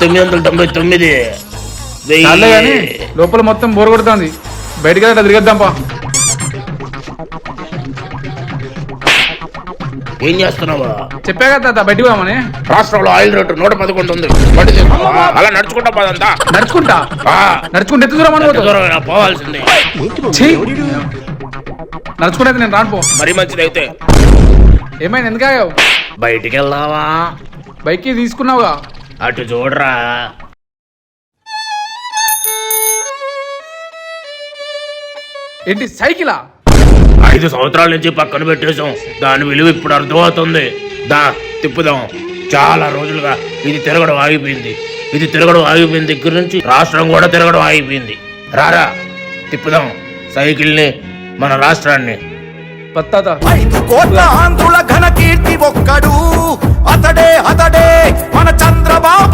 999 చాలే కానీ లోపల మొత్తం బోర్ కొడుతుంది, బయటకి అట్లా తిరిగేద్దాంపా. ఏం చేస్తున్నావా? చెప్పా కదా తాత, బయటికి పోమని. రాష్ట్రంలో ఆయిల్ రేటు 111 ఉంది. అలా నడుచుకుంటా పోదంతా. నడుచుకుంటా ఎంత దూరం అని పోవాల్సిందే. నడుచుకుంటే నేను రానుపో. మరి మంచిదైతే ఏమైనా ఎందుకాయో? బయటికి వెళ్దావా? బైక్ తీసుకున్నావుగా, అటు చూడరా. ఏంటి సైకిలా? 5 సంవత్సరాల నుంచి పక్కన పెట్టేశాం, దాని విలువ ఇప్పుడు అర్థమవుతుంది. దా తిప్పుదాం. చాలా రోజులుగా ఇది తిరగడం ఆగిపోయింది. దగ్గర నుంచి రాష్ట్రం కూడా తిరగడం ఆగిపోయింది. రారా తిప్పుదాం సైకిల్ని, మన రాష్ట్రాన్ని. 5 కోట్ల ఆంధ్రుల ఘన కీర్తి ఒక్కడు, అతడే మన చంద్రబాబు.